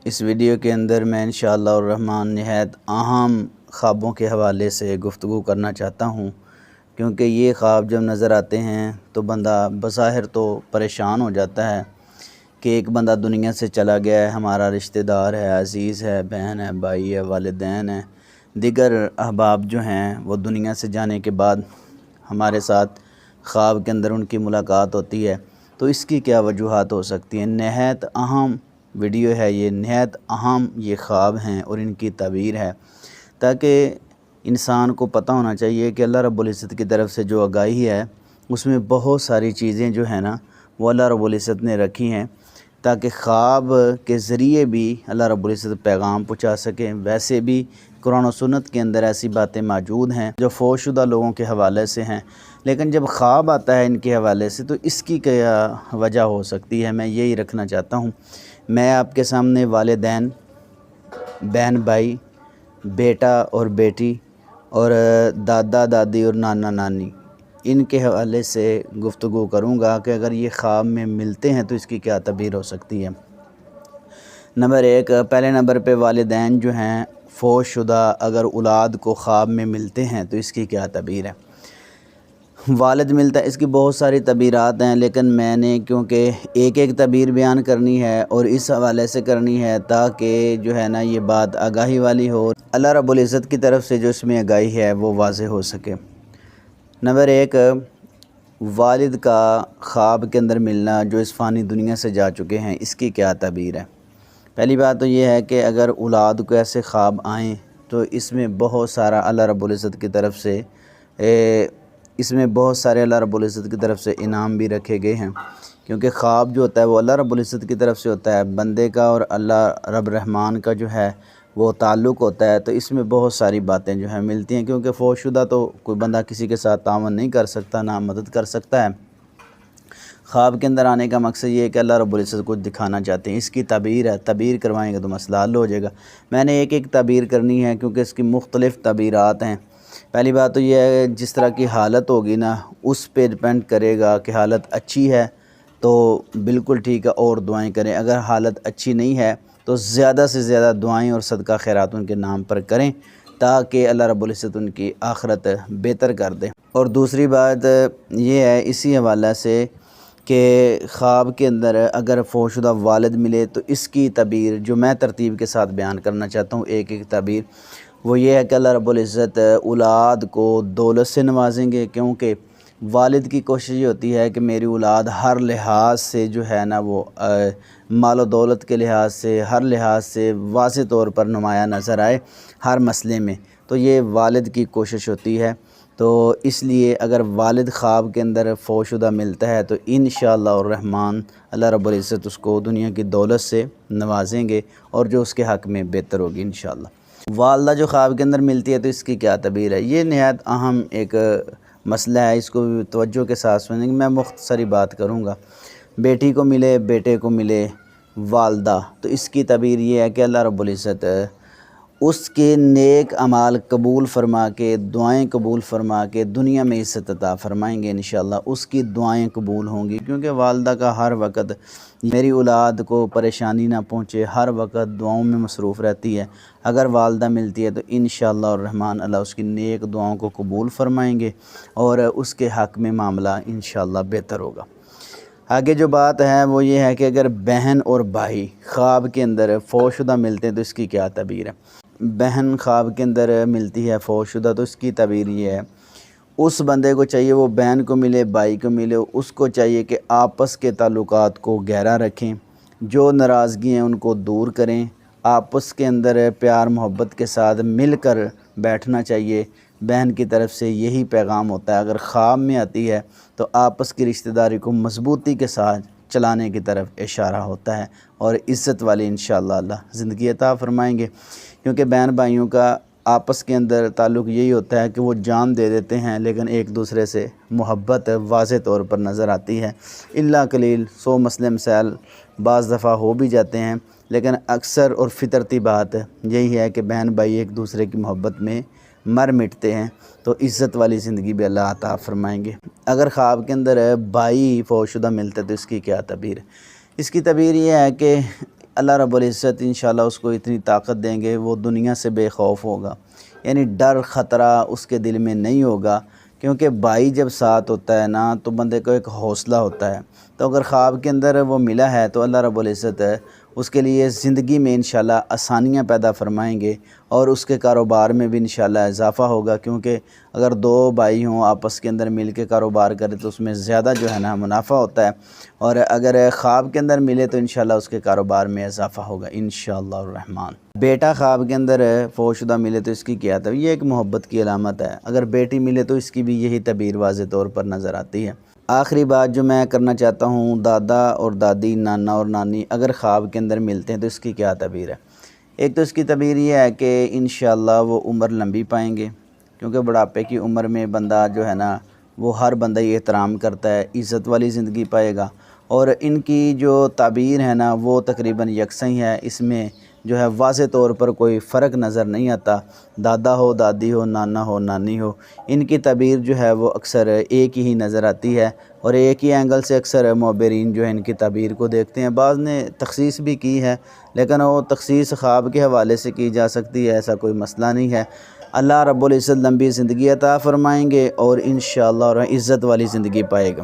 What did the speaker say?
اس video کے اندر میں انشاءاللہ الرحمن نہایت اہم خوابوں کے حوالے سے گفتگو کرنا چاہتا ہوں، کیونکہ یہ خواب جب نظر آتے ہیں تو بندہ بظاہر تو پریشان ہو جاتا ہے کہ ایک بندہ دنیا سے چلا گیا ہے، ہمارا رشتہ دار ہے، عزیز ہے، بہن ہے، بھائی ہے، والدین ہیں، دیگر احباب جو ہیں وہ دنیا سے جانے کے بعد ہمارے ساتھ خواب کے اندر ان کی ملاقات ہوتی ہے۔ تو اس کی کیا وجوہات ہو سکتی ہیں؟ نہایت اہم ویڈیو ہے یہ، نہایت اہم یہ خواب ہیں اور ان کی تعبیر ہے، تاکہ انسان کو پتہ ہونا چاہیے کہ اللہ رب العزت کی طرف سے جو آگاہی ہے اس میں بہت ساری چیزیں جو ہیں نا وہ اللہ رب العزت نے رکھی ہیں، تاکہ خواب کے ذریعے بھی اللہ رب العزت پیغام پہنچا سکیں۔ ویسے بھی قرآن و سنت کے اندر ایسی باتیں موجود ہیں جو فوت شدہ لوگوں کے حوالے سے ہیں، لیکن جب خواب آتا ہے ان کے حوالے سے تو اس کی کیا وجہ ہو سکتی ہے، میں یہی رکھنا چاہتا ہوں۔ میں آپ کے سامنے والدین، بہن بھائی، بیٹا اور بیٹی اور دادا دادی اور نانا نانی، ان کے حوالے سے گفتگو کروں گا کہ اگر یہ خواب میں ملتے ہیں تو اس کی کیا تعبیر ہو سکتی ہے۔ نمبر ایک، پہلے نمبر پہ والدین جو ہیں فوت شدہ اگر اولاد کو خواب میں ملتے ہیں تو اس کی کیا تعبیر ہے۔ والد ملتا ہے، اس کی بہت ساری تعبیرات ہیں، لیکن میں نے کیونکہ ایک ایک تعبیر بیان کرنی ہے اور اس حوالے سے کرنی ہے تاکہ جو ہے نا یہ بات آگاہی والی ہو، اللہ رب العزت کی طرف سے جو اس میں آگاہی ہے وہ واضح ہو سکے۔ نمبر ایک، والد کا خواب کے اندر ملنا جو اس فانی دنیا سے جا چکے ہیں، اس کی کیا تعبیر ہے۔ پہلی بات تو یہ ہے کہ اگر اولاد کو ایسے خواب آئیں تو اس میں بہت سارا اللہ رب العزت کی طرف سے اللہ رب العزت کی طرف سے انعام بھی رکھے گئے ہیں، کیونکہ خواب جو ہوتا ہے وہ اللہ رب العزت کی طرف سے ہوتا ہے، بندے کا اور اللہ رب رحمان کا جو ہے وہ تعلق ہوتا ہے، تو اس میں بہت ساری باتیں جو ہیں ملتی ہیں، کیونکہ فوت شدہ تو کوئی بندہ کسی کے ساتھ تعاون نہیں کر سکتا، نہ مدد کر سکتا ہے۔ خواب کے اندر آنے کا مقصد یہ ہے کہ اللہ رب العزت کو دکھانا چاہتے ہیں، اس کی تعبیر ہے، تعبیر کروائیں گے تو مسئلہ حل ہو جائے گا۔ میں نے ایک ایک تعبیر کرنی ہے کیونکہ اس کی مختلف تعبیرات ہیں۔ پہلی بات تو یہ ہے جس طرح کی حالت ہوگی نا اس پہ ڈیپینڈ کرے گا کہ حالت اچھی ہے تو بالکل ٹھیک ہے اور دعائیں کریں، اگر حالت اچھی نہیں ہے تو زیادہ سے زیادہ دعائیں اور صدقہ خیرات ان کے نام پر کریں تاکہ اللہ رب العزت ان کی آخرت بہتر کر دے۔ اور دوسری بات یہ ہے اسی حوالے سے کہ خواب کے اندر اگر فوت شدہ والد ملے تو اس کی تعبیر جو میں ترتیب کے ساتھ بیان کرنا چاہتا ہوں، ایک ایک تعبیر، وہ یہ ہے کہ اللہ رب العزت اولاد کو دولت سے نوازیں گے، کیونکہ والد کی کوشش یہ ہوتی ہے کہ میری اولاد ہر لحاظ سے جو ہے نا وہ مال و دولت کے لحاظ سے، ہر لحاظ سے واضح طور پر نمایاں نظر آئے ہر مسئلے میں، تو یہ والد کی کوشش ہوتی ہے۔ تو اس لیے اگر والد خواب کے اندر فوت شدہ ملتا ہے تو انشاءاللہ الرحمن اللہ رب العزت اس کو دنیا کی دولت سے نوازیں گے اور جو اس کے حق میں بہتر ہوگی انشاءاللہ۔ والدہ جو خواب کے اندر ملتی ہے تو اس کی کیا تعبیر ہے، یہ نہایت اہم ایک مسئلہ ہے، اس کو توجہ کے ساتھ سنیں گے، میں مختصری بات کروں گا۔ بیٹی کو ملے، بیٹے کو ملے والدہ، تو اس کی تعبیر یہ ہے کہ اللہ رب العزت اس کے نیک اعمال قبول فرما کے، دعائیں قبول فرما کے دنیا میں عزت عطا فرمائیں گے انشاءاللہ، اس کی دعائیں قبول ہوں گی، کیونکہ والدہ کا ہر وقت میری اولاد کو پریشانی نہ پہنچے، ہر وقت دعاؤں میں مصروف رہتی ہے۔ اگر والدہ ملتی ہے تو انشاءاللہ الرحمن اللہ اس کی نیک دعاؤں کو قبول فرمائیں گے اور اس کے حق میں معاملہ انشاءاللہ بہتر ہوگا۔ آگے جو بات ہے وہ یہ ہے کہ اگر بہن اور بھائی خواب کے اندر فوت شدہ ملتے ہیں تو اس کی کیا تعبیر ہے۔ بہن خواب کے اندر ملتی ہے فوت شدہ تو اس کی تعبیر یہ ہے، اس بندے کو چاہیے وہ بہن کو ملے، بھائی کو ملے، اس کو چاہیے کہ آپس کے تعلقات کو گہرا رکھیں، جو ناراضگی ہیں ان کو دور کریں، آپس کے اندر پیار محبت کے ساتھ مل کر بیٹھنا چاہیے۔ بہن کی طرف سے یہی پیغام ہوتا ہے، اگر خواب میں آتی ہے تو آپس کی رشتہ داری کو مضبوطی کے ساتھ چلانے کی طرف اشارہ ہوتا ہے اور عزت والی انشاءاللہ اللہ زندگی عطا فرمائیں گے، کیونکہ بہن بھائیوں کا آپس کے اندر تعلق یہی ہوتا ہے کہ وہ جان دے دیتے ہیں لیکن ایک دوسرے سے محبت واضح طور پر نظر آتی ہے، الا قلیل 100 مسئلے مسائل بعض دفعہ ہو بھی جاتے ہیں، لیکن اکثر اور فطرتی بات یہی ہے کہ بہن بھائی ایک دوسرے کی محبت میں مر مٹتے ہیں، تو عزت والی زندگی بھی اللہ عطا فرمائیں گے۔ اگر خواب کے اندر بھائی فوت شدہ ملتا ہے تو اس کی کیا تعبیر ہے۔ اس کی تعبیر یہ ہے کہ اللہ رب العزت انشاءاللہ اس کو اتنی طاقت دیں گے، وہ دنیا سے بے خوف ہوگا، یعنی ڈر خطرہ اس کے دل میں نہیں ہوگا، کیونکہ بھائی جب ساتھ ہوتا ہے نا تو بندے کو ایک حوصلہ ہوتا ہے۔ تو اگر خواب کے اندر وہ ملا ہے تو اللہ رب العزت اس کے لیے زندگی میں انشاءاللہ آسانیاں پیدا فرمائیں گے، اور اس کے کاروبار میں بھی انشاءاللہ اضافہ ہوگا، کیونکہ اگر دو بھائی ہوں آپس کے اندر مل کے کاروبار کریں تو اس میں زیادہ جو ہے نا منافع ہوتا ہے، اور اگر خواب کے اندر ملے تو انشاءاللہ اس کے کاروبار میں اضافہ ہوگا انشاءاللہ الرحمن۔ بیٹا خواب کے اندر فوج شدہ ملے تو اس کی کیا تعبیر؟ یہ ایک محبت کی علامت ہے۔ اگر بیٹی ملے تو اس کی بھی یہی تعبیر واضح طور پر نظر آتی ہے۔ آخری بات جو میں کرنا چاہتا ہوں، دادا اور دادی، نانا اور نانی اگر خواب کے اندر ملتے ہیں تو اس کی کیا تعبیر ہے؟ ایک تو اس کی تعبیر یہ ہے کہ انشاءاللہ وہ عمر لمبی پائیں گے، کیونکہ بڑھاپے کی عمر میں بندہ جو ہے نا وہ ہر بندہ یہ احترام کرتا ہے، عزت والی زندگی پائے گا، اور ان کی جو تعبیر ہے نا وہ تقریباً یکساں ہی ہے، اس میں جو ہے واضح طور پر کوئی فرق نظر نہیں آتا، دادا ہو، دادی ہو، نانا ہو، نانی ہو، ان کی تعبیر جو ہے وہ اکثر ایک ہی نظر آتی ہے، اور ایک ہی اینگل سے اکثر معبرین جو ہے ان کی تعبیر کو دیکھتے ہیں۔ بعض نے تخصیص بھی کی ہے، لیکن وہ تخصیص خواب کے حوالے سے کی جا سکتی ہے، ایسا کوئی مسئلہ نہیں ہے۔ اللہ رب العزت لمبی زندگی عطا فرمائیں گے اور انشاءاللہ عزت والی زندگی پائے گا۔